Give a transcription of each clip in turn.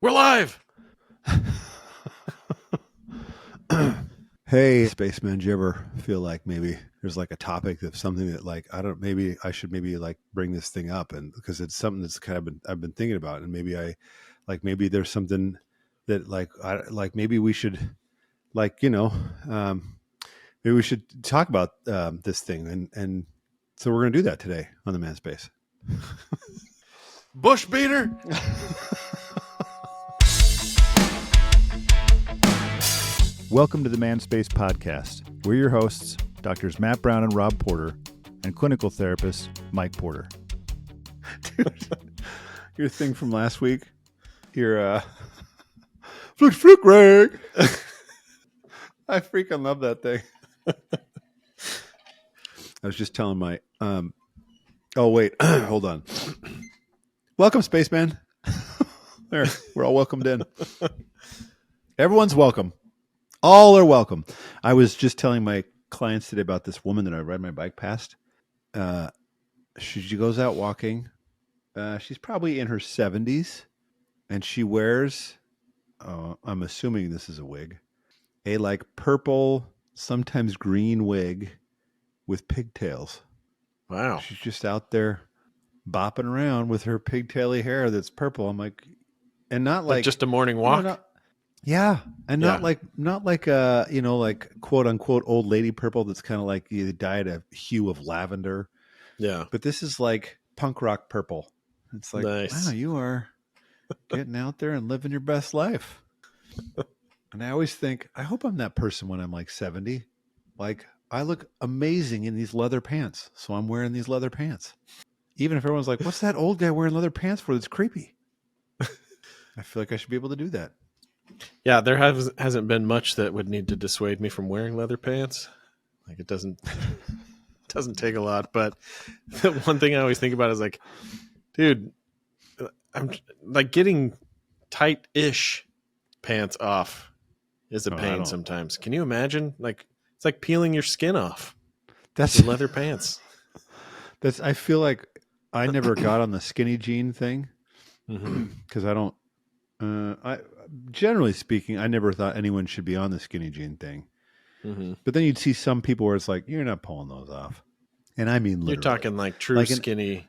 We're live. Hey, Spaceman, do you ever feel like maybe there's like a topic of something that maybe I should like bring this thing up, and because it's something that's I've been thinking about, and maybe there's something that maybe we should maybe we should talk about this thing, and so we're going to do that today on the Manspace. Bush beater. Welcome to the Manspace podcast. We're your hosts, Doctors Matt Brown and Rob Porter, and clinical therapist Mike Porter. Dude, your thing from last week, your fluke rig. I freaking love that thing. I was just telling my oh wait, hold on. Welcome, Spaceman. There, we're all welcomed in. Everyone's welcome. All are welcome. I was just telling my clients today about this woman that I ride my bike past. She goes out walking. She's probably in her 70s, and she wears, I'm assuming this is a wig, a like purple, sometimes green wig with pigtails. Wow. She's just out there bopping around with her pigtaily hair that's purple. I'm like, and not like just a morning walk. Yeah, and not like quote unquote old lady purple that's kind of like you dyed a hue of lavender. Yeah, but this is like punk rock purple. It's like, nice. Wow, you are getting out there and living your best life. And I always think, I hope I'm that person when I'm like 70. Like, I look amazing in these leather pants, so I'm wearing these leather pants. Even if everyone's like, what's that old guy wearing leather pants for? That's creepy. I feel like I should be able to do that. Yeah, there hasn't been much that would need to dissuade me from wearing leather pants. Like it doesn't take a lot. But the one thing I always think about is like, dude, I'm like getting tight-ish pants off is a pain sometimes. Can you imagine? Like it's like peeling your skin off. That's in leather pants. I feel like I never got on the skinny jean thing because I don't. I generally speaking, I never thought anyone should be on the skinny jean thing. Mm-hmm. But then you'd see some people where it's like, you're not pulling those off. And I mean, literally. You're talking like true like skinny,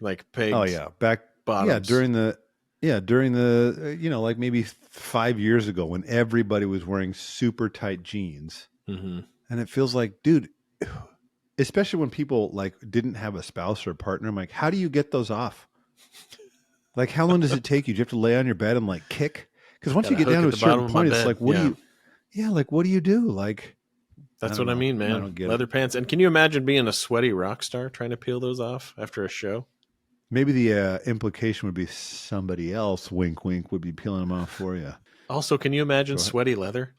like pegs. Oh yeah. Back bottoms. During the, like maybe 5 years ago when everybody was wearing super tight jeans. Mm-hmm. And it feels like, dude, especially when people like didn't have a spouse or a partner, I'm like, how do you get those off? Like, how long does it take you? Do you have to lay on your bed and like kick? Because once you get down to a certain point, it's like, what do you do? Like, that's what I mean, man. I don't get leather pants. And can you imagine being a sweaty rock star trying to peel those off after a show? Maybe the implication would be somebody else, wink, wink, would be peeling them off for you. Also, can you imagine sweaty leather?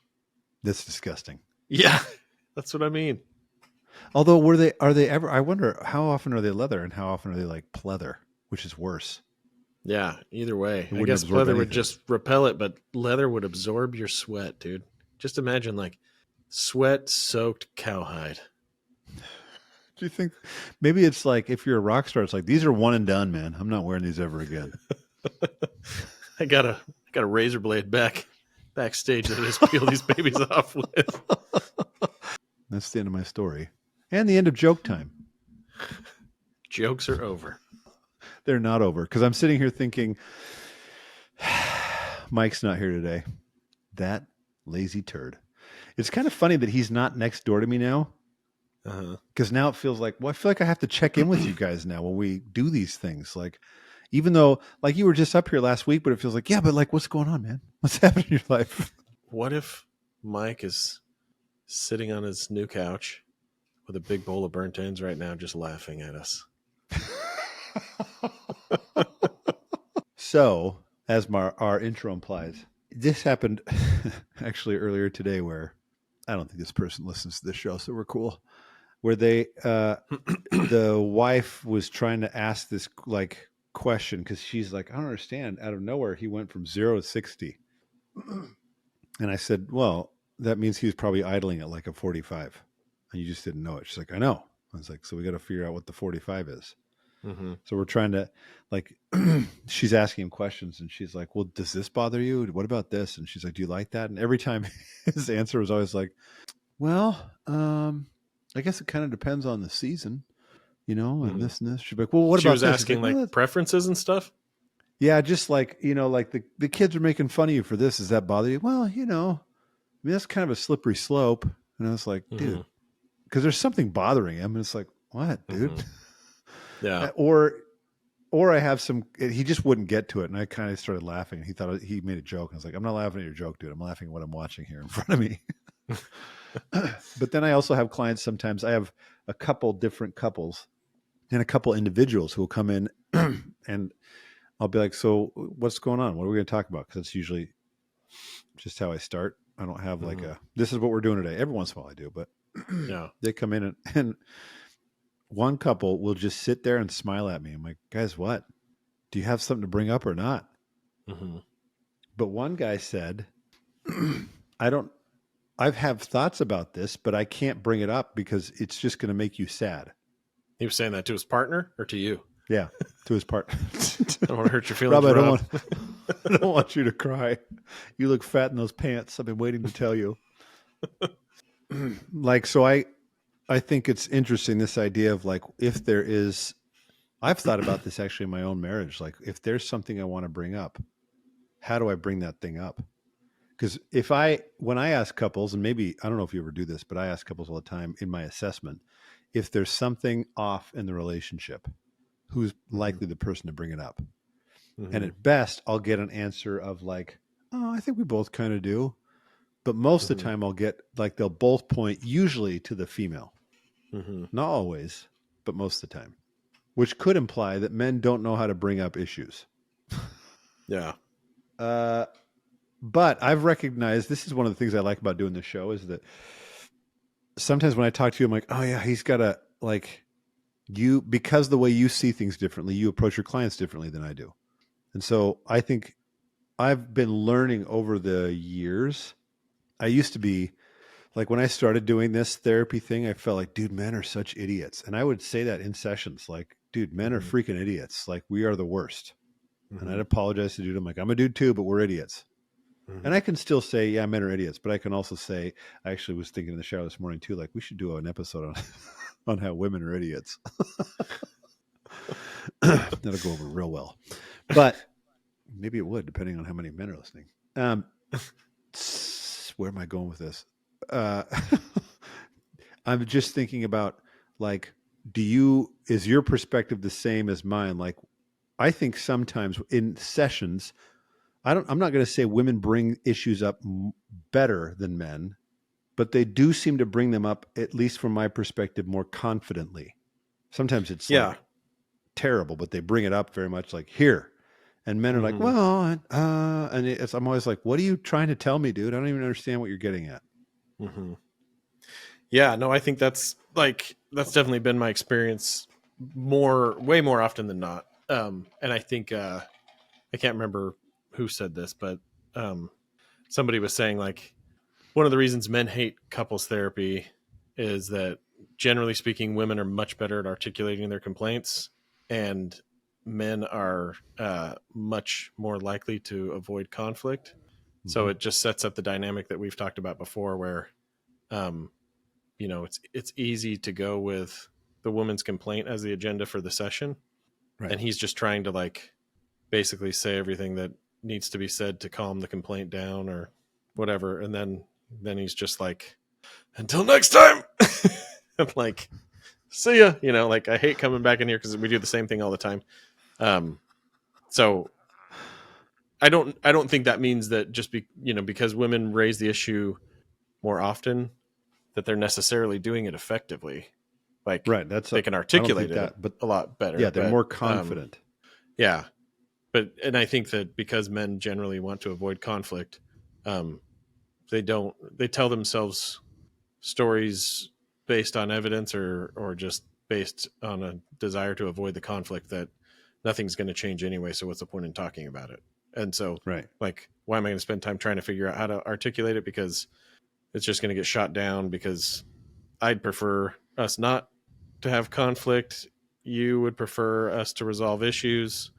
That's disgusting. Yeah, that's what I mean. Although, are they ever? I wonder how often are they leather and how often are they like pleather, which is worse. Yeah, either way. I guess pleather would just repel it, but leather would absorb your sweat, dude. Just imagine like sweat-soaked cowhide. Do you think maybe it's like if you're a rock star, it's like these are one and done, man. I'm not wearing these ever again. I got a razor blade backstage that I just peel these babies off with. That's the end of my story. And the end of joke time. Jokes are over. They're not over because I'm sitting here thinking, Mike's not here today. That lazy turd. It's kind of funny that he's not next door to me now. Because now it feels like, I feel like I have to check in with you guys now when we do these things. Like, even though, like, you were just up here last week, but it feels like, yeah, but like, what's going on, man? What's happening in your life? What if Mike is sitting on his new couch with a big bowl of burnt ends right now, just laughing at us? So, as our intro implies, this happened actually earlier today where I don't think this person listens to this show, so we're cool. Where they, the wife was trying to ask this like question because she's like, I don't understand. Out of nowhere, he went from 0 to 60. And I said, well, that means he was probably idling at like a 45. And you just didn't know it. She's like, I know. I was like, so we got to figure out what the 45 is. Mm-hmm. So we're trying to like, she's asking him questions and she's like, well, does this bother you? What about this? And she's like, do you like that? And every time his answer was always like, well, I guess it kind of depends on the season, and Mm-hmm. this and this. She's like, well, what She about was this? asking Like, like well, preferences and stuff. yeah, just like, like the kids are making fun of you for this. Does that bother you? Well, I mean, that's kind of a slippery slope. And I was like, Mm-hmm. dude, because there's something bothering him. And it's like, what, dude? Mm-hmm. Yeah. Or I have he just wouldn't get to it. And I kind of started laughing. He thought he made a joke. I was like, I'm not laughing at your joke, dude. I'm laughing at what I'm watching here in front of me. But then I also have clients. Sometimes I have a couple different couples and a couple individuals who will come in and I'll be like, so what's going on? What are we going to talk about? Because that's usually just how I start. I don't have like this is what we're doing today. Every once in a while I do, but Yeah. they come in and one couple will just sit there and smile at me. I'm like, guys, what? Do you have something to bring up or not? Mm-hmm. But one guy said, I have thoughts about this, but I can't bring it up because it's just going to make you sad. He was saying that to his partner or to you? Yeah, to his part. I don't want to hurt your feelings, Rob, Rob. I don't want you to cry. You look fat in those pants. I've been waiting to tell you. So I think it's interesting, this idea of like, if there is, I've thought about this actually in my own marriage. Like if there's something I want to bring up, how do I bring that thing up? Because when I ask couples, and maybe, I don't know if you ever do this, but I ask couples all the time in my assessment, if there's something off in the relationship, who's likely the person to bring it up? Mm-hmm. And at best, I'll get an answer of like, oh, I think we both kind of do. But most of the time I'll get like, they'll both point usually to the female. Mm-hmm. Not always, but most of the time, which could imply that men don't know how to bring up issues. Yeah. But I've recognized, this is one of the things I like about doing this show, is that sometimes when I talk to you, I'm like, oh yeah, he's got to like because the way you see things differently, you approach your clients differently than I do. And so I think I've been learning over the years. I used to be like, when I started doing this therapy thing, I felt like, dude, men are such idiots. And I would say that in sessions, like, dude, men are freaking idiots. Like, we are the worst. And I'd apologize to dude. I'm like, I'm a dude too, but we're idiots. And I can still say, yeah, men are idiots. But I can also say, I actually was thinking in the shower this morning too, like, we should do an episode on how women are idiots. That'll go over real well. But maybe it would, depending on how many men are listening. Where am I going with this? I'm just thinking about like, is your perspective the same as mine? Like, I think sometimes in sessions, I'm not going to say women bring issues up better than men, but they do seem to bring them up, at least from my perspective, more confidently. Sometimes it's like terrible, but they bring it up very much like, here. And men are like, well, and I'm always like, what are you trying to tell me, dude? I don't even understand what you're getting at. Mm-hmm. Yeah, no, I think that's definitely been my experience way more often than not. And I think, I can't remember who said this, but somebody was saying like, one of the reasons men hate couples therapy is that generally speaking, women are much better at articulating their complaints, and men are much more likely to avoid conflict. Mm-hmm. So it just sets up the dynamic that we've talked about before, where, it's easy to go with the woman's complaint as the agenda for the session. Right. And he's just trying to like basically say everything that needs to be said to calm the complaint down or whatever. And then he's just like, until next time. I'm like, see ya. Like, I hate coming back in here because we do the same thing all the time. So I don't think that means that just because women raise the issue more often, that they're necessarily doing it effectively. Like, right, they can articulate it but a lot better. Yeah, they're more confident. Yeah. And I think that because men generally want to avoid conflict, they tell themselves stories based on evidence or just based on a desire to avoid the conflict that nothing's going to change anyway. So what's the point in talking about it? And so, right, like, why am I going to spend time trying to figure out how to articulate it? Because it's just going to get shot down, because I'd prefer us not to have conflict you would prefer us to resolve issues.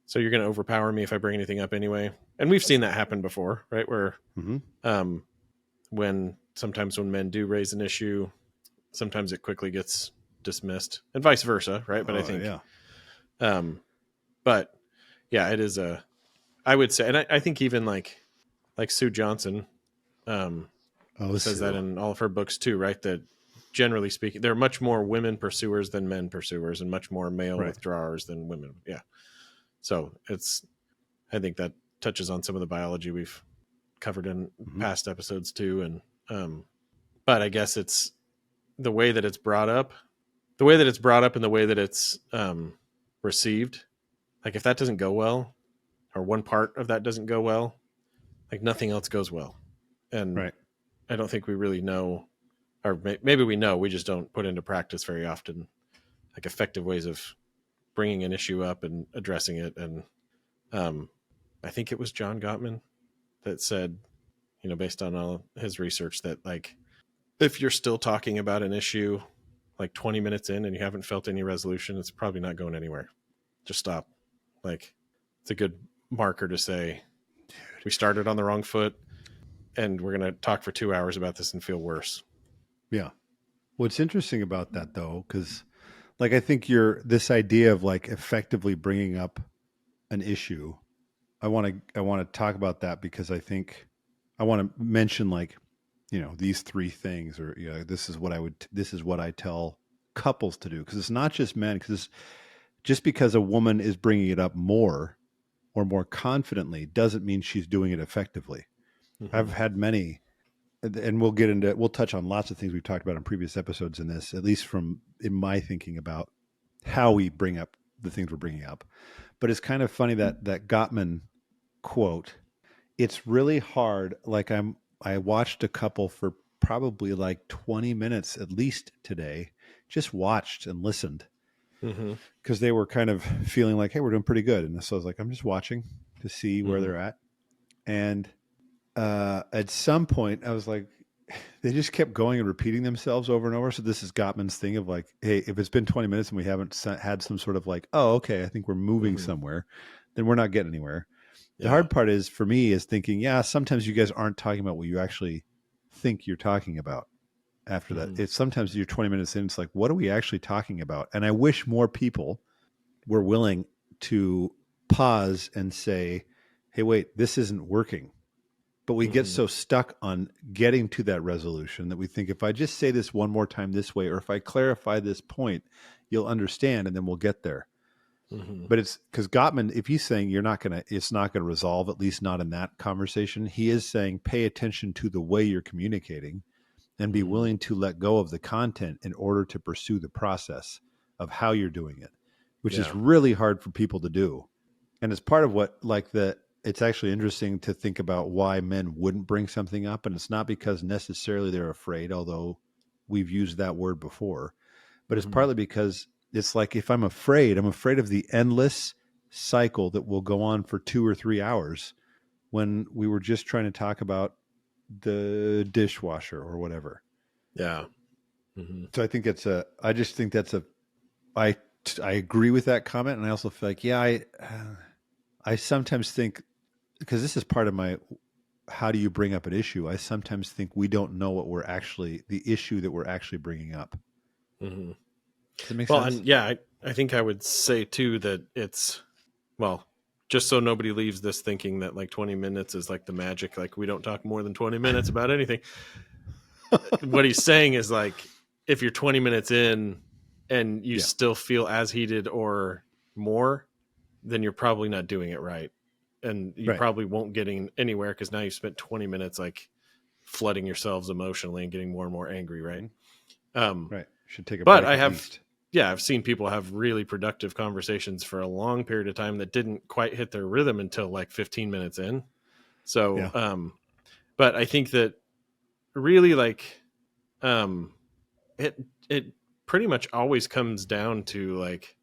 So you're going to overpower me if I bring anything up anyway. And we've seen that happen before, right? Where sometimes when men do raise an issue, sometimes it quickly gets dismissed, and vice versa, right? But I think, but yeah, it is I would say, and I think even like Sue Johnson says that in all of her books too, right? That generally speaking, there are much more women pursuers than men pursuers, and much more male withdrawers than women. Yeah. So I think that touches on some of the biology we've covered in past episodes too. And, but I guess it's the way that it's brought up, and the way that it's received. Like if that doesn't go well, or one part of that doesn't go well, like nothing else goes well. And I don't think we really know, or maybe we know, we just don't put into practice very often, like effective ways of bringing an issue up and addressing it. And I think it was John Gottman that said, based on all his research, that like, if you're still talking about an issue like 20 minutes in and you haven't felt any resolution, it's probably not going anywhere. Just stop. Like, it's a good marker to say, we started on the wrong foot and we're going to talk for 2 hours about this and feel worse. Yeah. What's interesting about that though, because like, I think this idea of like effectively bringing up an issue, I want to talk about that because I think I want to mention like, these three things, or, this is what I tell couples to do. Because it's not just men, because just because a woman is bringing it up more or more confidently doesn't mean she's doing it effectively. Mm-hmm. I've had many, and we'll touch on lots of things we've talked about in previous episodes in this, at least in my thinking about how we bring up the things we're bringing up. But it's kind of funny that Gottman quote, it's really hard. Like I watched a couple for probably like 20 minutes at least today, just watched and listened because they were kind of feeling like, hey, we're doing pretty good. And so I was like, I'm just watching to see where they're at. And at some point I was like, they just kept going and repeating themselves over and over. So this is Gottman's thing of like, hey, if it's been 20 minutes and we haven't had some sort of like, oh, okay, I think we're moving somewhere, then we're not getting anywhere. The hard part is for me is thinking, sometimes you guys aren't talking about what you actually think you're talking about after that. It's sometimes you're 20 minutes in, it's like, what are we actually talking about? And I wish more people were willing to pause and say, hey, wait, this isn't working. But we get so stuck on getting to that resolution that we think if I just say this one more time this way, or if I clarify this point, you'll understand and then we'll get there. But it's because Gottman, if he's saying it's not going to resolve, at least not in that conversation, he is saying pay attention to the way you're communicating and be willing to let go of the content in order to pursue the process of how you're doing it, which is really hard for people to do. And it's part of what it's actually interesting to think about why men wouldn't bring something up. And it's not because necessarily they're afraid, although we've used that word before, but it's partly because it's like, if I'm afraid of the endless cycle that will go on for 2 or 3 hours when we were just trying to talk about the dishwasher or whatever. Yeah. So I think I agree with that comment. And I also feel like, I sometimes think, because this is part of my, how do you bring up an issue? I sometimes think we don't know the issue that we're actually bringing up. Does that make sense? And I think I would say too that it's, just so nobody leaves this thinking that like 20 minutes is like the magic, like we don't talk more than 20 minutes about anything. What he's saying is like, if you're 20 minutes in and you still feel as heated or more, then you're probably not doing it right. And you probably won't get anywhere because now you've spent 20 minutes like flooding yourselves emotionally and getting more and more angry. Right. Should take a break. But I have, I've seen people have really productive conversations for a long period of time that didn't quite hit their rhythm until like 15 minutes in. So, but I think that really like, it pretty much always comes down to like,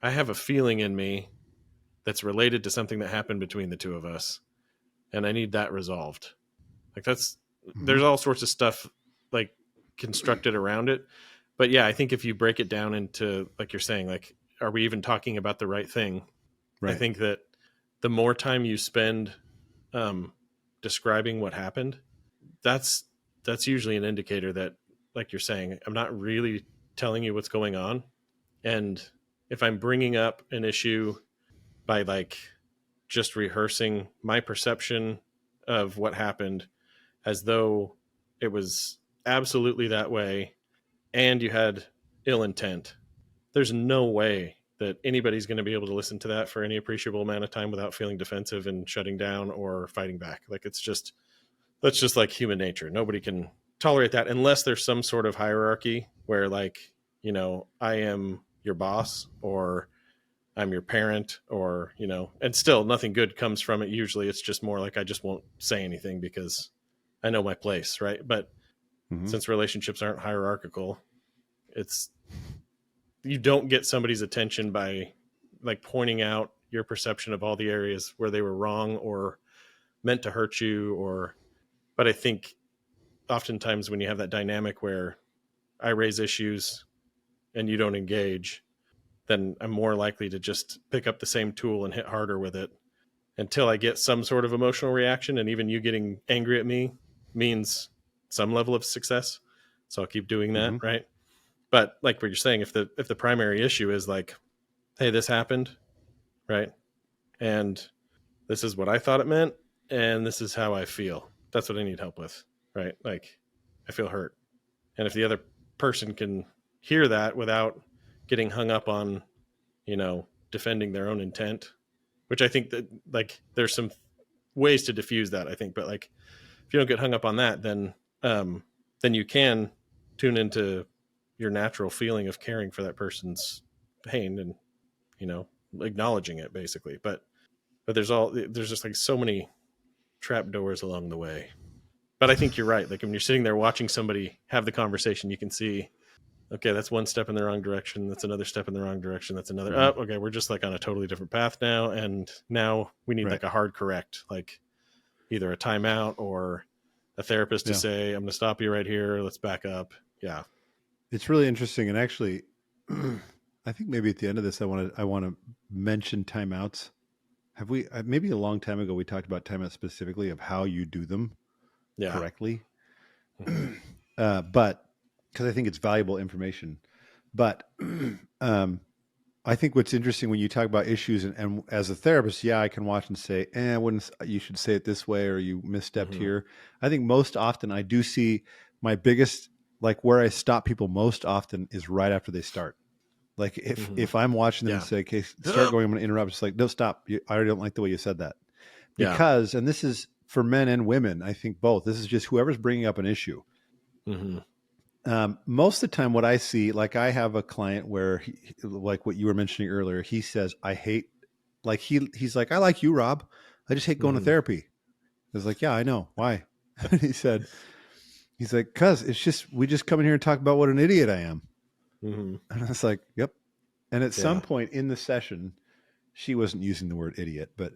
I have a feeling in me that's related to something that happened between the two of us, and I need that resolved. Like there's all sorts of stuff like constructed around it, But yeah, I think if you break it down into, like you're saying, like, are we even talking about the right thing? Right. I think that the more time you spend describing what happened, that's usually an indicator that, like you're saying, I'm not really telling you what's going on. And if I'm bringing up an issue by like just rehearsing my perception of what happened as though it was absolutely that way and you had ill intent, there's no way that anybody's going to be able to listen to that for any appreciable amount of time without feeling defensive and shutting down or fighting back. Like, it's just, that's just like human nature. Nobody can tolerate that unless there's some sort of hierarchy where, like, you know, I am your boss or I'm your parent, or, you know, and still nothing good comes from it. Usually it's just more like, I just won't say anything because I know my place. Right. But since relationships aren't hierarchical, it's, you don't get somebody's attention by like pointing out your perception of all the areas where they were wrong or meant to hurt you. Or, but I think oftentimes when you have that dynamic where I raise issues and you don't engage, then I'm more likely to just pick up the same tool and hit harder with it until I get some sort of emotional reaction. And even you getting angry at me means some level of success. So I'll keep doing that. Right. But like what you're saying, if the primary issue is like, hey, this happened, right? And this is what I thought it meant, and this is how I feel. That's what I need help with, right? Like, I feel hurt. And if the other person can hear that without getting hung up on, you know, defending their own intent, which I think that, like, there's some ways to diffuse that, I think. But like, if you don't get hung up on that, then you can tune into your natural feeling of caring for that person's pain and, you know, acknowledging it basically. But there's just like so many trap doors along the way. But I think you're right. Like, when you're sitting there watching somebody have the conversation, you can see, okay, that's one step in the wrong direction. That's another step in the wrong direction. That's another, okay, we're just like on a totally different path now. And now we need like a hard correct, like either a timeout or a therapist to say, I'm going to stop you right here. Let's back up. Yeah. It's really interesting. And actually, I think maybe at the end of this, I want to mention timeouts. Have we, maybe a long time ago, we talked about timeouts specifically of how you do them correctly. But because I think it's valuable information. But I think what's interesting when you talk about issues and as a therapist, I can watch and say, you should say it this way, or you misstepped here. I think most often I do see my biggest, like where I stop people most often is right after they start. Like if I'm watching them and say, okay, start going, I'm going to interrupt. It's like, no, stop. I already don't like the way you said that. Because, and this is for men and women, I think both, this is just whoever's bringing up an issue. Most of the time what I see, like I have a client where like what you were mentioning earlier, he says, I hate, like he's like, I like you, Rob. I just hate going to therapy. I was like, yeah, I know. Why? He's like, cause it's just, we just come in here and talk about what an idiot I am. And I was like, yep. And at some point in the session, she wasn't using the word idiot, but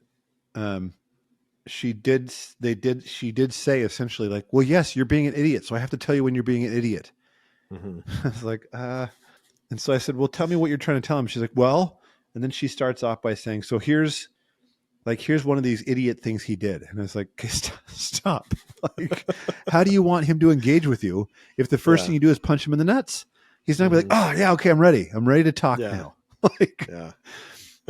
she did say essentially like, well, yes, you're being an idiot. So I have to tell you when you're being an idiot. I was like, and so I said, well, tell me what you're trying to tell him. She's like, well, and then she starts off by saying, so here's one of these idiot things he did. And I was like, okay, stop. Like, how do you want him to engage with you if the first thing you do is punch him in the nuts? He's not gonna be like, oh yeah, okay, I'm ready. I'm ready to talk now.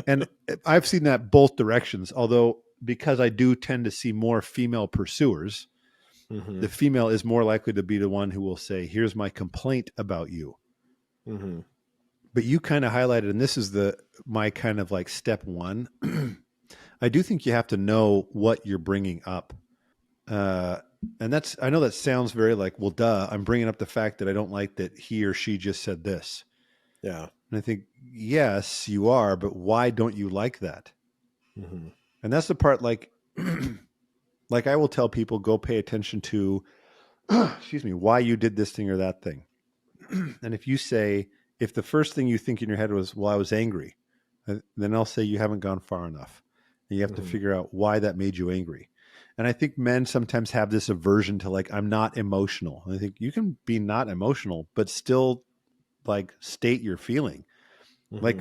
And I've seen that both directions. Although because I do tend to see more female pursuers, the female is more likely to be the one who will say, here's my complaint about you. But you kind of highlighted, and this is my kind of like step one. I do think you have to know what you're bringing up. And I know that sounds very like, well, duh, I'm bringing up the fact that I don't like that he or she just said this. Yeah. And I think, yes, you are, but why don't you like that? And that's the part, like, like I will tell people, go pay attention to, excuse me, why you did this thing or that thing. And if you say, if the first thing you think in your head was, well, I was angry, then I'll say you haven't gone far enough. And you have to figure out why that made you angry. And I think men sometimes have this aversion to like, I'm not emotional. And I think you can be not emotional, but still like state your feeling. Mm-hmm. Like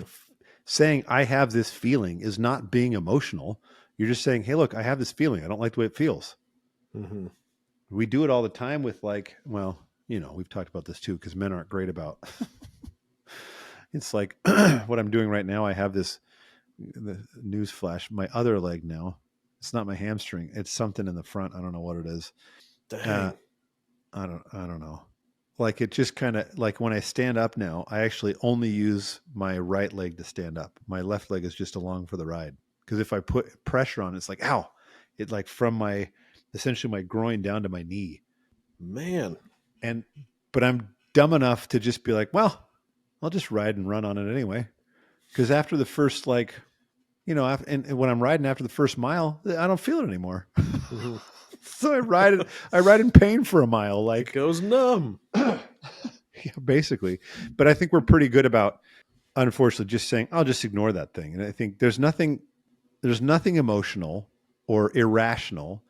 saying I have this feeling is not being emotional. You're just saying, hey, look, I have this feeling. I don't like the way it feels. Mm-hmm. We do it all the time with like, well, you know, we've talked about this too, because men aren't great about it's like what I'm doing right now. I have this the news flash, my other leg now. It's not my hamstring. It's something in the front. I don't know what it is. Dang. I don't know. Like it just kind of like when I stand up now, I actually only use my right leg to stand up. My left leg is just along for the ride. Because if I put pressure on, it's like, ow, it like from my, essentially my groin down to my knee. Man. But I'm dumb enough to just be like, well, I'll just ride and run on it anyway. Because after the first, like, you know, and when I'm riding after the first mile, I don't feel it anymore. Mm-hmm. So I ride in pain for a mile. Like It goes numb. yeah, basically. But I think we're pretty good about, unfortunately, just saying, I'll just ignore that thing. And I think there's nothing emotional or irrational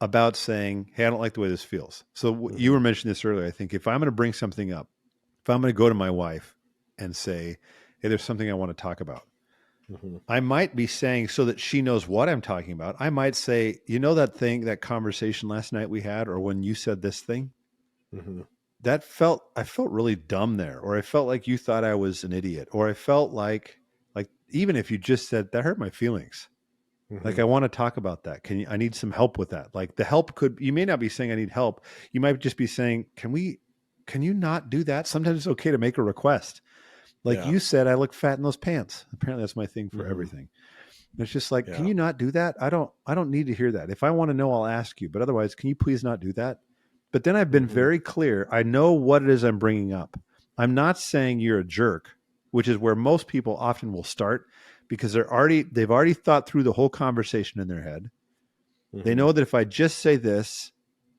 about saying, hey, I don't like the way this feels. So you were mentioning this earlier. I think if I'm going to bring something up, if I'm going to go to my wife and say, hey, there's something I want to talk about, Mm-hmm. I might be saying so that she knows what I'm talking about. I might say, you know, that conversation last night we had, or when you said this thing, Mm-hmm. I felt really dumb there, or I felt like you thought I was an idiot, or I felt like even if you just said that hurt my feelings, Mm-hmm. like I want to talk about that. I need some help with that. Like the help you may not be saying I need help. You might just be saying, can you not do that? Sometimes it's okay to make a request. Like you said, I look fat in those pants. Apparently that's my thing for Mm-hmm. everything. And it's just like, Yeah. can you not do that? I don't need to hear that. If I want to know, I'll ask you, but otherwise, can you please not do that? But then I've been Mm-hmm. very clear. I know what it is I'm bringing up. I'm not saying you're a jerk, which is where most people often will start because they've already thought through the whole conversation in their head. Mm-hmm. They know that if I just say this,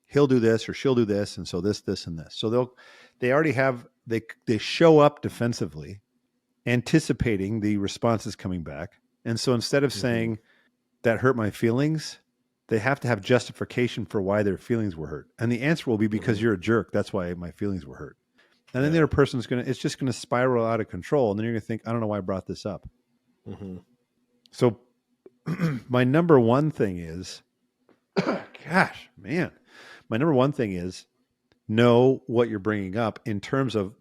he'll do this or she'll do this. And so this, and this. So they already have, they show up defensively, anticipating the responses coming back. And so instead of saying that hurt my feelings, they have to have justification for why their feelings were hurt. And the answer will be because you're a jerk. That's why my feelings were hurt. And then the other person's it's just going to spiral out of control. And then you're going to think, I don't know why I brought this up. Mm-hmm. So my number one thing is, gosh, man, my number one thing is know what you're bringing up in terms of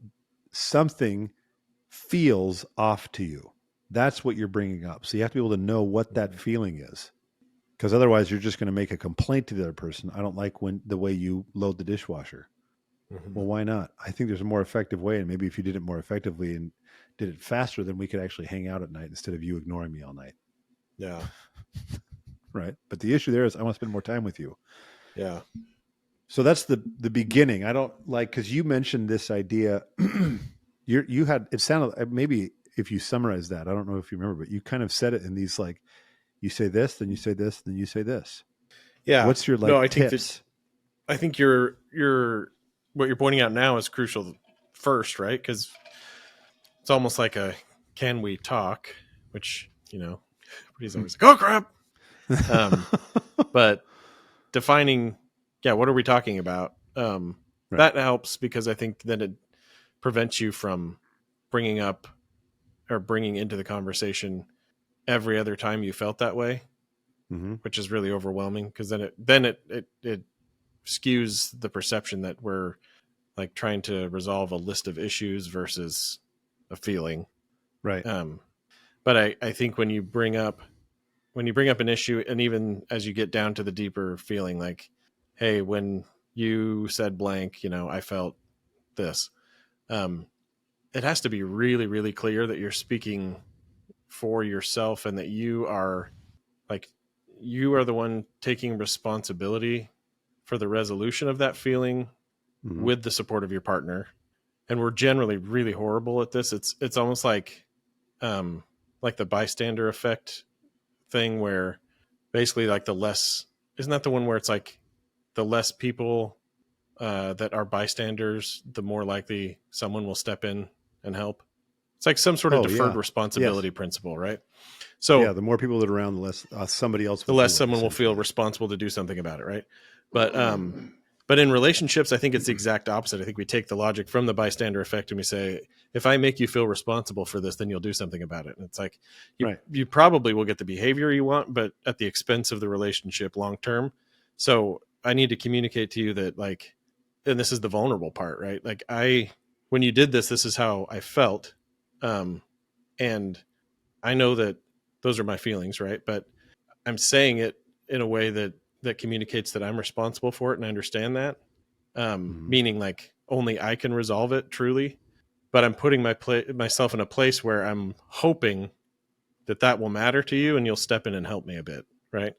something feels off to you. That's what you're bringing up. So you have to be able to know what that feeling is, because otherwise you're just going to make a complaint to the other person. I don't like the way you load the dishwasher. Mm-hmm. Well, why not? I think there's a more effective way. And maybe if you did it more effectively and did it faster, then we could actually hang out at night instead of you ignoring me all night. Yeah. Right. But the issue there is I want to spend more time with you. Yeah. So that's the beginning. I don't like, because you mentioned this idea. You had, it sounded, maybe if you summarize that, I don't know if you remember, but you kind of said it in these, like, you say this, then you say this, then you say this. Yeah. What's your tips? I think you're what you're pointing out now is crucial first, right? Because it's almost like can we talk, which, you know, he's always like, oh crap. But defining, what are we talking about? Right. That helps, because I think then it prevents you from bringing up or bringing into the conversation every other time you felt that way, which is really overwhelming, because then it skews the perception that we're like trying to resolve a list of issues versus a feeling. Right. But I think when you bring up an issue, and even as you get down to the deeper feeling, like, hey, when you said blank, you know, I felt this. It has to be really, really clear that you're speaking for yourself, and that you are the one taking responsibility for the resolution of that feeling with the support of your partner. And we're generally really horrible at this. It's almost like the bystander effect thing, where basically like isn't that the one where it's like the less people that are bystanders, the more likely someone will step in and help? It's like some sort of deferred responsibility principle, right? So the more people that are around, the less somebody else. The less someone will feel responsible to do something about it, right? But But in relationships, I think it's the exact opposite. I think we take the logic from the bystander effect and we say, if I make you feel responsible for this, then you'll do something about it. And it's like, you probably will get the behavior you want, but at the expense of the relationship long term. So I need to communicate to you that, like, and this is the vulnerable part, right? Like, when you did this, this is how I felt. And I know that those are my feelings, right? But I'm saying it in a way that communicates that I'm responsible for it and I understand that. Meaning, like, only I can resolve it truly, but I'm putting myself in a place where I'm hoping that will matter to you and you'll step in and help me a bit. Right.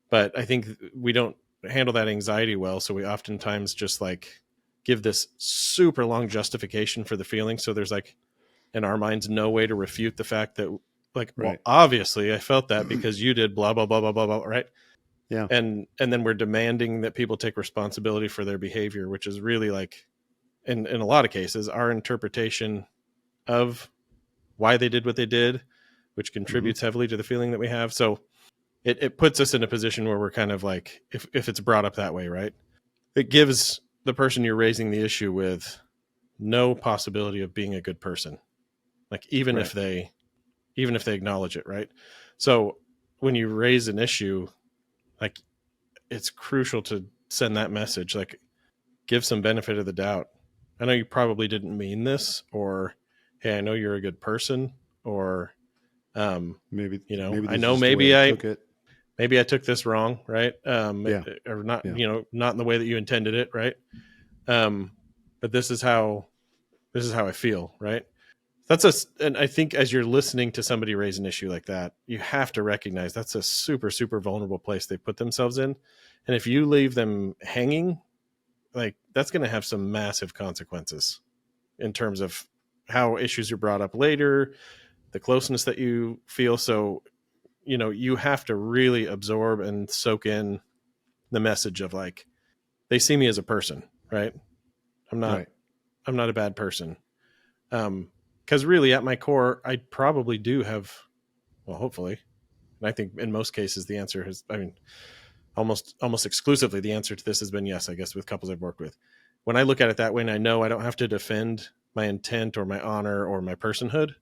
But I think we don't handle that anxiety well. So we oftentimes just like give this super long justification for the feeling. So there's, like, in our minds, no way to refute the fact that, like, well, obviously I felt that because you did blah, blah, blah, blah, blah, blah. Right. Yeah. And then we're demanding that people take responsibility for their behavior, which is really, like, in a lot of cases, our interpretation of why they did what they did, which contributes heavily to the feeling that we have. So it puts us in a position where we're kind of like, if it's brought up that way, right, it gives the person you're raising the issue with no possibility of being a good person. Like, even if they acknowledge it. Right. So when you raise an issue, like, it's crucial to send that message, like, give some benefit of the doubt. I know you probably didn't mean this, or, hey, I know you're a good person, or, maybe I took this wrong. Right. Or not, not in the way that you intended it. Right. But this is how I feel. Right. And I think as you're listening to somebody raise an issue like that, you have to recognize that's a super, super vulnerable place they put themselves in. And if you leave them hanging, like, that's going to have some massive consequences in terms of how issues are brought up later, the closeness that you feel. So, you have to really absorb and soak in the message of, like, they see me as a person, right? I'm not a bad person. Because really, at my core, I probably do have, well, hopefully, and I think in most cases the answer has, almost exclusively the answer to this has been yes, I guess, with couples I've worked with. When I look at it that way and I know I don't have to defend my intent or my honor or my personhood,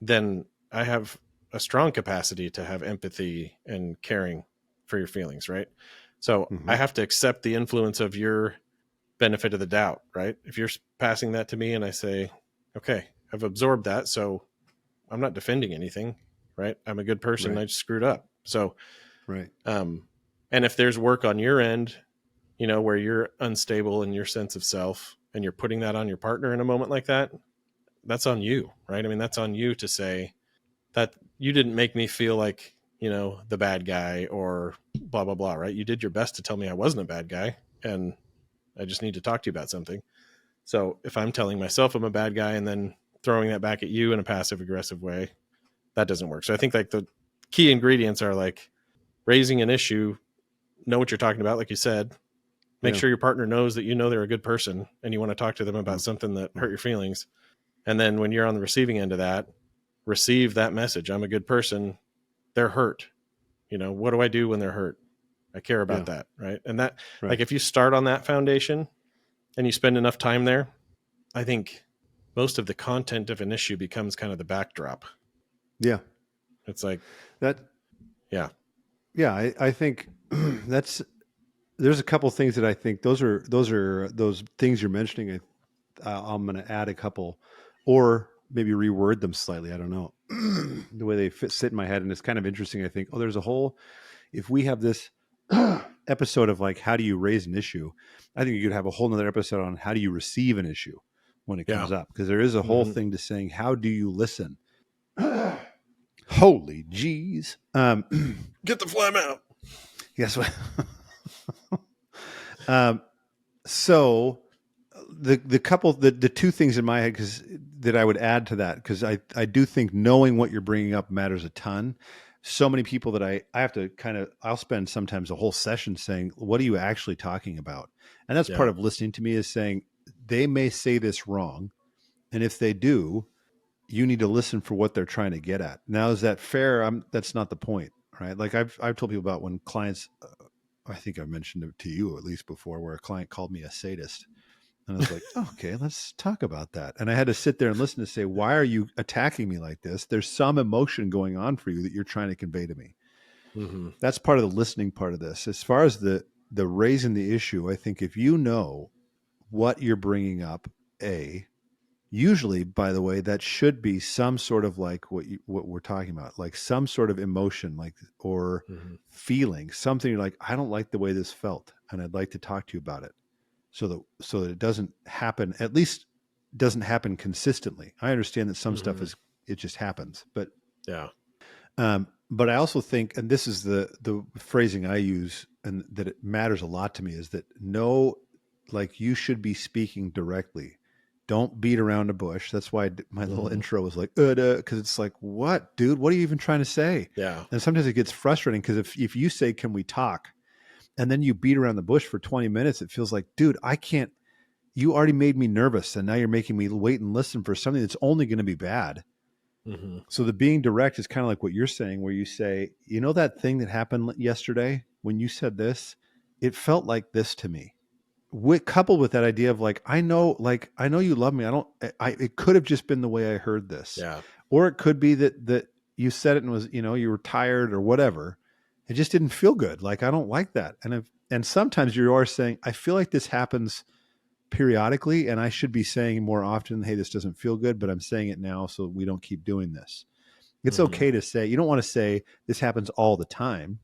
then I have a strong capacity to have empathy and caring for your feelings, right? So I have to accept the influence of your benefit of the doubt, right? If you're passing that to me and I say, okay, I've absorbed that, so I'm not defending anything, right? I'm a good person. I just screwed up. So, and if there's work on your end, where you're unstable in your sense of self and you're putting that on your partner in a moment like that, that's on you, right? I mean, that's on you to say that you didn't make me feel like, the bad guy or blah, blah, blah, right? You did your best to tell me I wasn't a bad guy and I just need to talk to you about something. So if I'm telling myself I'm a bad guy and then throwing that back at you in a passive aggressive way, that doesn't work. So I think, like, the key ingredients are, like, raising an issue, know what you're talking about. Like you said, make sure your partner knows that, they're a good person and you want to talk to them about something that hurt your feelings. And then when you're on the receiving end of that, receive that message. I'm a good person. They're hurt. What do I do when they're hurt? I care about that. Right. And that, like, if you start on that foundation and you spend enough time there, I think most of the content of an issue becomes kind of the backdrop. Yeah. It's like that. Yeah. Yeah. I think there's a couple things that I think those things you're mentioning. I'm going to add a couple, or maybe reword them slightly. I don't know the way they sit in my head. And it's kind of interesting. I think, there's a whole, if we have this episode of, like, how do you raise an issue? I think you could have a whole nother episode on how do you receive an issue when it comes up, because there is a whole thing to saying, how do you listen? Holy geez. Get the phlegm out. Guess what? So the couple, the two things in my head that I would add to that, because I do think knowing what you're bringing up matters a ton. So many people that I have to I'll spend sometimes a whole session saying, what are you actually talking about? And that's part of listening to me, is saying, they may say this wrong. And if they do, you need to listen for what they're trying to get at. Now, is that fair? That's not the point, right? Like I've told people about when clients I think I mentioned it to you at least before, where a client called me a sadist. And I was like, oh, okay, let's talk about that. And I had to sit there and listen to say, why are you attacking me like this? There's some emotion going on for you that you're trying to convey to me. Mm-hmm. That's part of the listening part of this. As far as the raising the issue, I think if you know what you're bringing up, usually, by the way, that should be some sort of like what we're talking about, like some sort of emotion, like, or Mm-hmm. feeling something. You're like, I don't like the way this felt, and I'd like to talk to you about it, so that it doesn't happen. At least doesn't happen consistently. I understand that some stuff it just happens, but Yeah. But I also think, and this is the phrasing I use, and that it matters a lot to me, is that like you should be speaking directly. Don't beat around a bush. That's why my little intro was like, because it's like, what, dude? What are you even trying to say? Yeah. And sometimes it gets frustrating because if you say, can we talk? And then you beat around the bush for 20 minutes, it feels like, dude, I can't, you already made me nervous. And now you're making me wait and listen for something that's only going to be bad. Mm-hmm. So the being direct is kind of like what you're saying, where you say, you know, that thing that happened yesterday when you said this, it felt like this to me. Coupled with that idea of like, I know you love me. It could have just been the way I heard this. Yeah. Or it could be that you said it and was, you were tired or whatever. It just didn't feel good. Like, I don't like that. And sometimes you are saying, I feel like this happens periodically, and I should be saying more often, hey, this doesn't feel good, but I'm saying it now so we don't keep doing this. It's okay to say, you don't want to say this happens all the time,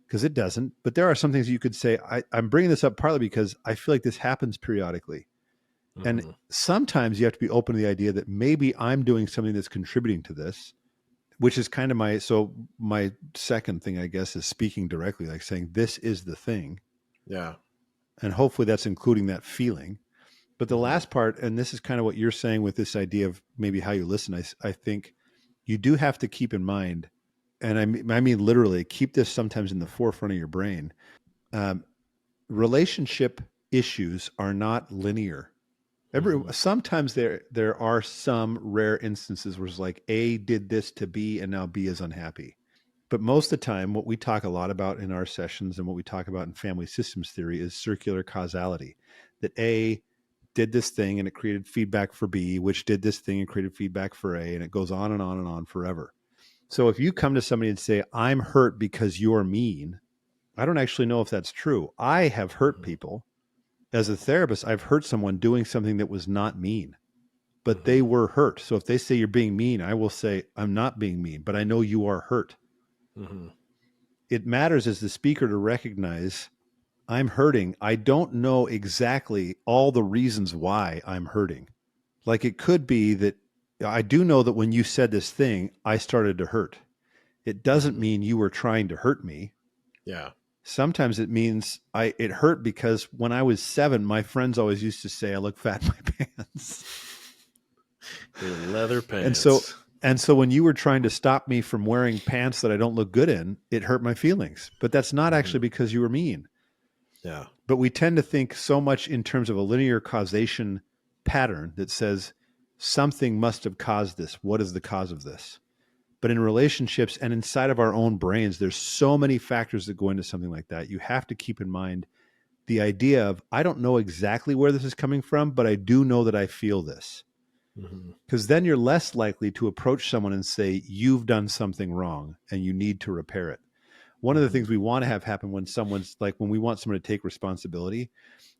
because it doesn't, but there are some things you could say, I'm bringing this up partly because I feel like this happens periodically. Mm-hmm. And sometimes you have to be open to the idea that maybe I'm doing something that's contributing to this, which is kind of my second thing, I guess, is speaking directly, like saying, this is the thing. Yeah. And hopefully that's including that feeling. But the last part, and this is kind of what you're saying with this idea of maybe how you listen, I think you do have to keep in mind, and I mean literally, keep this sometimes in the forefront of your brain. Relationship issues are not linear. Sometimes there are some rare instances where it's like A did this to B and now B is unhappy. But most of the time, what we talk a lot about in our sessions and what we talk about in family systems theory is circular causality, that A did this thing and it created feedback for B, which did this thing and created feedback for A, and it goes on and on and on forever. So if you come to somebody and say, I'm hurt because you're mean, I don't actually know if that's true. I have hurt people. As a therapist, I've hurt someone doing something that was not mean, but they were hurt. So if they say you're being mean, I will say, I'm not being mean, but I know you are hurt. Mm-hmm. It matters as the speaker to recognize, I'm hurting. I don't know exactly all the reasons why I'm hurting. Like, it could be that I do know that when you said this thing, I started to hurt. It doesn't mean you were trying to hurt me. Yeah. Sometimes it means it hurt because when I was 7, my friends always used to say I look fat in my pants. Your leather pants. And so when you were trying to stop me from wearing pants that I don't look good in, it hurt my feelings. But that's not actually because you were mean. Yeah. But we tend to think so much in terms of a linear causation pattern that says something must have caused this. What is the cause of this? But in relationships and inside of our own brains, there's so many factors that go into something like that. You have to keep in mind the idea of, I don't know exactly where this is coming from, but I do know that I feel this. Because then you're less likely to approach someone and say, you've done something wrong and you need to repair it. One of the things we want to have happen when when we want someone to take responsibility,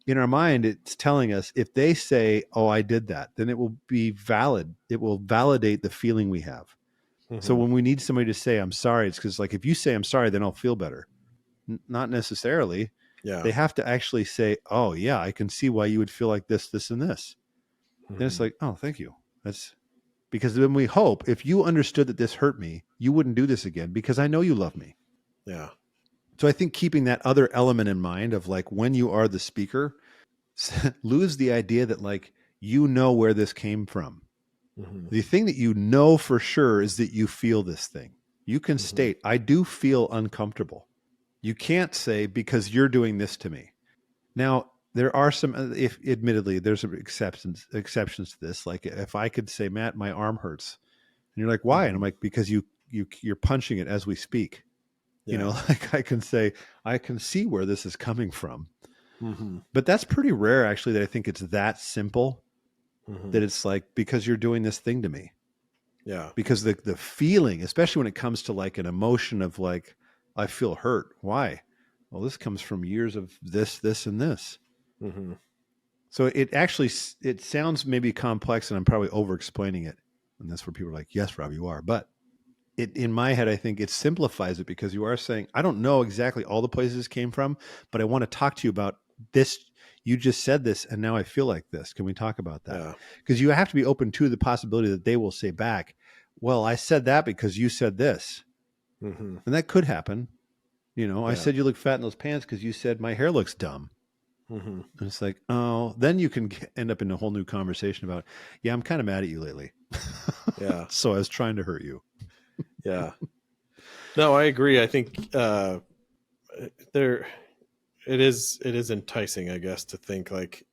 in our mind, it's telling us, if they say, oh, I did that, then it will be valid. It will validate the feeling we have. So when we need somebody to say, I'm sorry, it's because, like, if you say I'm sorry, then I'll feel better. Not necessarily. Yeah. They have to actually say, oh, yeah, I can see why you would feel like this, this, and this. Then it's like, oh, thank you. That's because then we hope, if you understood that this hurt me, you wouldn't do this again because I know you love me. Yeah. So I think keeping that other element in mind of, like, when you are the speaker, lose the idea that, like, you know where this came from. The thing that you know for sure is that you feel this thing. You can state, I do feel uncomfortable. You can't say, because you're doing this to me. Now, there are some, if admittedly, there's some exceptions to this. Like, if I could say, Matt, my arm hurts. And you're like, why? And I'm like, because you're punching it as we speak. You know, like I can say, I can see where this is coming from. Mm-hmm. But that's pretty rare, actually, that I think it's that simple, Mm-hmm. that it's like, because you're doing this thing to me. Yeah. Because the feeling, especially when it comes to like an emotion of like, I feel hurt. Why? Well, this comes from years of this, and this. Mm-hmm. So it actually, it sounds maybe complex, and I'm probably over explaining it. And that's where people are like, yes, Rob, you are. But it, in my head, I think it simplifies it, because you are saying, I don't know exactly all the places this came from, but I want to talk to you about this. You just said this, and now I feel like this. Can we talk about that? Yeah. Because you have to be open to the possibility that they will say back, well, I said that because you said this. Mm-hmm. And that could happen. You know, I Yeah. said you look fat in those pants because you said my hair looks dumb. Mm-hmm. And it's like, oh, then you can end up in a whole new conversation about, yeah, I'm kind of mad at you lately. Yeah. So I was trying to hurt you. Yeah. No, I agree. I think there it is enticing, I guess, to think like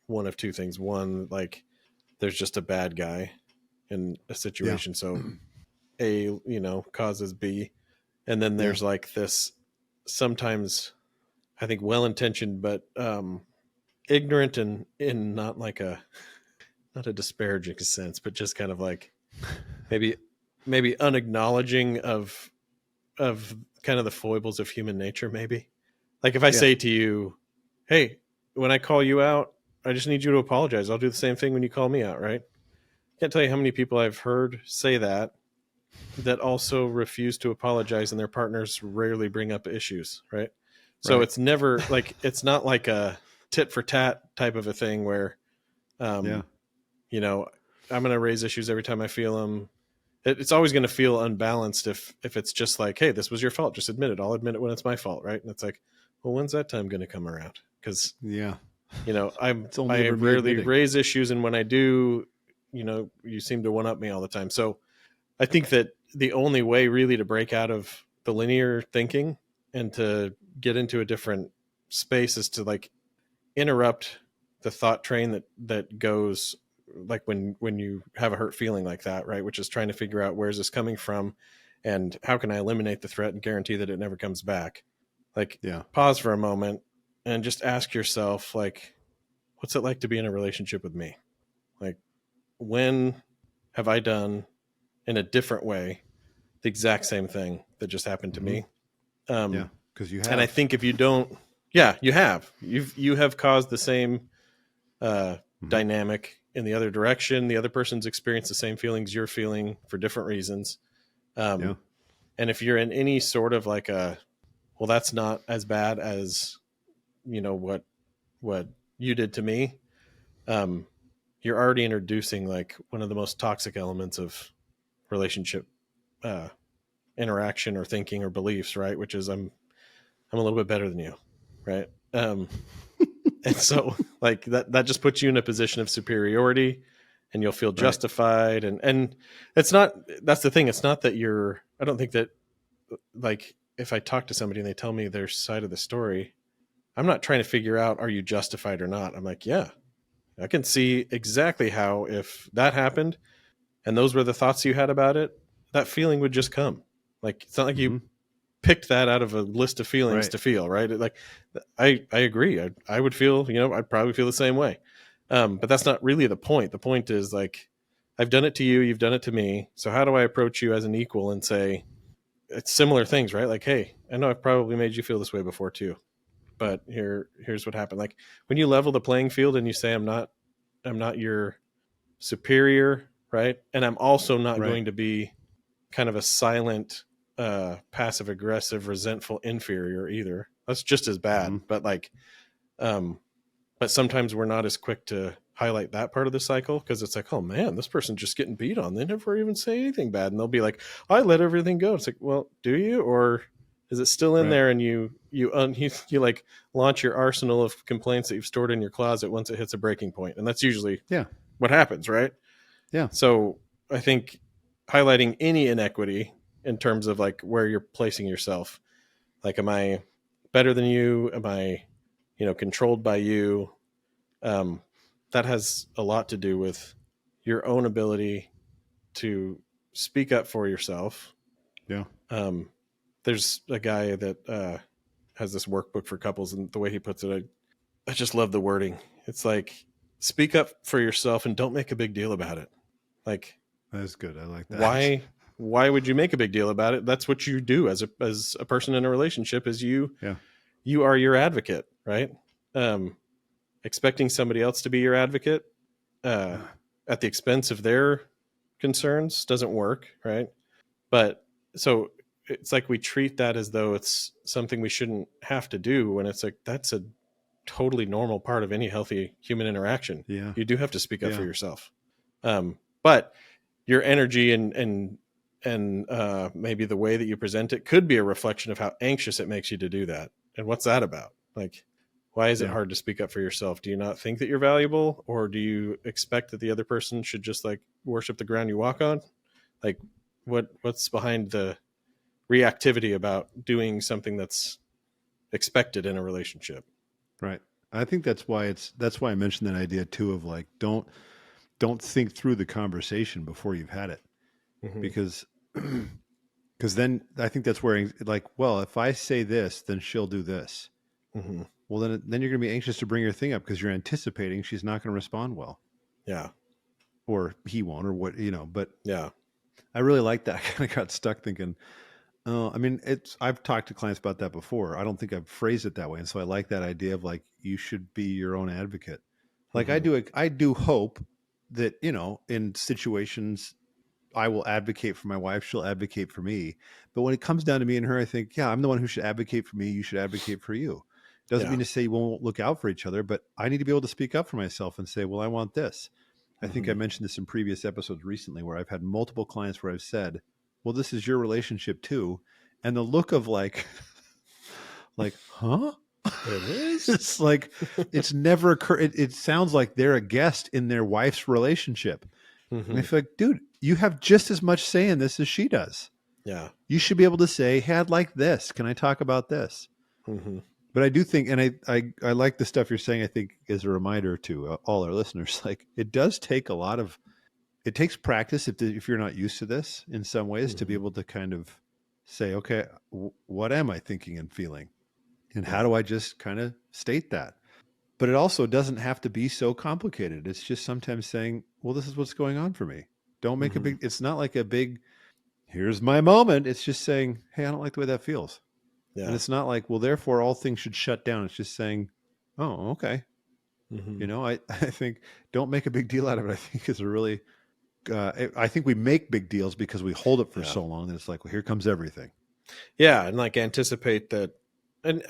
one of two things. One, like there's just a bad guy in a situation, so A, causes B, and then there's like this sometimes I think well-intentioned but ignorant and in not like not a disparaging sense, but just kind of like maybe unacknowledging of kind of the foibles of human nature. Maybe like if I say to you, hey, when I call you out, I just need you to apologize. I'll do the same thing when you call me out, right? Can't tell you how many people I've heard say that also refuse to apologize, and their partners rarely bring up issues, right? So it's never like, it's not like a tit for tat type of a thing where I'm going to raise issues every time I feel them. It's always going to feel unbalanced if it's just like, hey, this was your fault, just admit it. I'll admit it when it's my fault, right? And it's like, well, when's that time going to come around? Because I rarely raise issues, and when I do, you seem to one up me all the time. So I think that the only way really to break out of the linear thinking and to get into a different space is to like interrupt the thought train that goes like when you have a hurt feeling like that, right? Which is trying to figure out, where's this coming from and how can I eliminate the threat and guarantee that it never comes back? Like, pause for a moment and just ask yourself, like, what's it like to be in a relationship with me? Like, when have I done in a different way the exact same thing that just happened to me? Because you have. And I think if you don't, you have. You have caused the same dynamic in the other direction. The other person's experienced the same feelings you're feeling for different reasons. And if you're in any sort of like well, that's not as bad as, what you did to me. You're already introducing like one of the most toxic elements of relationship interaction or thinking or beliefs, right? Which is I'm a little bit better than you, right? And so like that just puts you in a position of superiority, and you'll feel justified. And it's not, that's the thing. It's not that I don't think that, like, if I talk to somebody and they tell me their side of the story, I'm not trying to figure out, are you justified or not? I'm like, yeah, I can see exactly how, if that happened and those were the thoughts you had about it, that feeling would just come. Like, it's not like you picked that out of a list of feelings to feel, right? Like, I agree. I would feel, I'd probably feel the same way. But that's not really the point. The point is like, I've done it to you, you've done it to me. So how do I approach you as an equal and say, it's similar things, right? Like, hey, I know I've probably made you feel this way before too, but here's what happened. Like, when you level the playing field and you say, I'm not your superior, right? And I'm also not going to be kind of a silent, passive aggressive, resentful inferior either. That's just as bad. But like, but sometimes we're not as quick to highlight that part of the cycle, because it's like, oh man, this person's just getting beat on. They never even say anything bad. And they'll be like, I let everything go. It's like, well, do you? Or is it still in there? And you like launch your arsenal of complaints that you've stored in your closet once it hits a breaking point. And that's usually what happens, right? Yeah. So I think highlighting any inequity in terms of like where you're placing yourself, like, am I better than you? Am I, controlled by you? That has a lot to do with your own ability to speak up for yourself. Yeah. there's a guy that has this workbook for couples, and the way he puts it, I just love the wording. It's like, speak up for yourself and don't make a big deal about it. Like, That's good. I like that. Why would you make a big deal about it? That's what you do as a person in a relationship, is you are your advocate, right? Expecting somebody else to be your advocate at the expense of their concerns doesn't work, right? But so it's like we treat that as though it's something we shouldn't have to do, when it's like, that's a totally normal part of any healthy human interaction. Yeah. You do have to speak up for yourself. But your energy and maybe the way that you present it could be a reflection of how anxious it makes you to do that. And what's that about? Like, why is it hard to speak up for yourself? Do you not think that you're valuable, or do you expect that the other person should just like worship the ground you walk on? Like, what's behind the reactivity about doing something that's expected in a relationship? Right. I think that's why I mentioned that idea too, of like, don't think through the conversation before you've had it. Mm-hmm. Because then I think that's where, like, well, if I say this, then she'll do this. Mm-hmm. Well, then you're going to be anxious to bring your thing up because you're anticipating she's not going to respond well. Yeah. Or he won't, or what, but yeah, I really like that. I kind of got stuck thinking, I mean, I've talked to clients about that before. I don't think I've phrased it that way. And so I like that idea of like, you should be your own advocate. Like I do hope that, in situations, I will advocate for my wife. She'll advocate for me. But when it comes down to me and her, I think, yeah, I'm the one who should advocate for me. You should advocate for you. Doesn't mean to say you won't look out for each other, but I need to be able to speak up for myself and say, well, I want this. I think I mentioned this in previous episodes recently, where I've had multiple clients where I've said, well, this is your relationship too. And the look of like, huh? it is. It's like, it's never occurred. It sounds like they're a guest in their wife's relationship. Mm-hmm. And I feel like, dude, you have just as much say in this as she does. Yeah. You should be able to say, hey, I'd like this. Can I talk about this? Mm-hmm. But I do think, and I like the stuff you're saying, I think, as a reminder to all our listeners, like, it does take it takes practice if you're not used to this in some ways, to be able to kind of say, okay, what am I thinking and feeling? And how do I just kind of state that? But it also doesn't have to be so complicated. It's just sometimes saying, well, this is what's going on for me. Don't make it's not like a big, here's my moment. It's just saying, hey, I don't like the way that feels. Yeah. And it's not like, well, therefore all things should shut down. It's just saying, oh, okay. Mm-hmm. I think don't make a big deal out of it. I think is a really, I think we make big deals because we hold it for so long that it's like, well, here comes everything. Yeah. And like anticipate that. And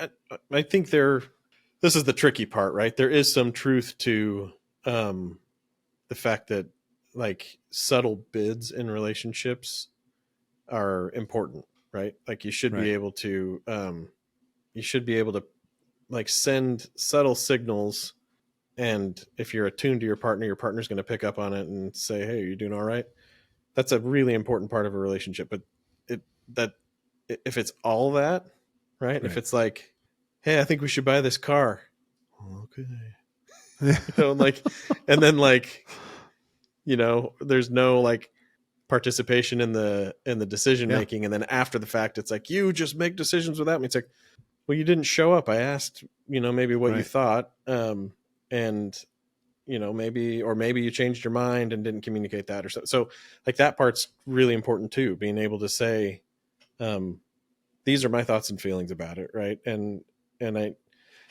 I think this is the tricky part, right? There is some truth to the fact that like subtle bids in relationships are important, right? Like you should be able to like send subtle signals. And if you're attuned to your partner's going to pick up on it and say, hey, are you doing all right? That's a really important part of a relationship. But if it's all that, right? If it's like, hey, I think we should buy this car. Okay. Like, and then like, there's no like participation in the decision making. And then after the fact, it's like, you just make decisions without me. It's like, well, you didn't show up. I asked, maybe what you thought. And maybe you changed your mind and didn't communicate that or so. So like that part's really important too, being able to say, these are my thoughts and feelings about it. Right. And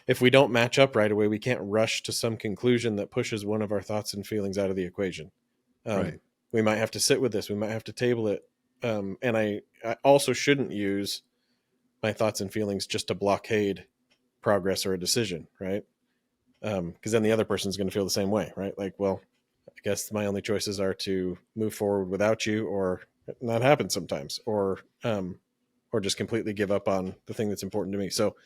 if we don't match up right away, we can't rush to some conclusion that pushes one of our thoughts and feelings out of the equation. We might have to sit with this. We might have to table it. And I also shouldn't use my thoughts and feelings just to blockade progress or a decision. Right. Because then the other person's going to feel the same way. Right. Like, well, I guess my only choices are to move forward without you, or not happen sometimes, or just completely give up on the thing that's important to me. So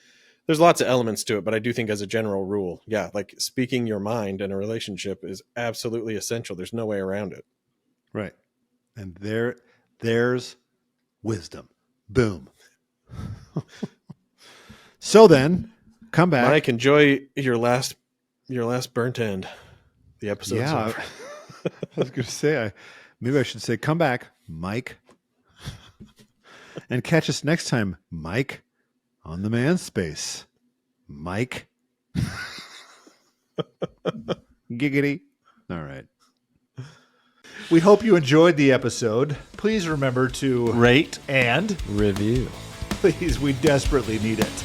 there's lots of elements to it, but I do think as a general rule, like speaking your mind in a relationship is absolutely essential. There's no way around it. Right. And there's wisdom. Boom. So then come back. Mike, enjoy your last burnt end. The episode's over. I was going to say, maybe I should say, come back, Mike. And catch us next time, Mike, on the Manspace. Mike. Giggity. All right. We hope you enjoyed the episode. Please remember to Rate and review. please, we desperately need it.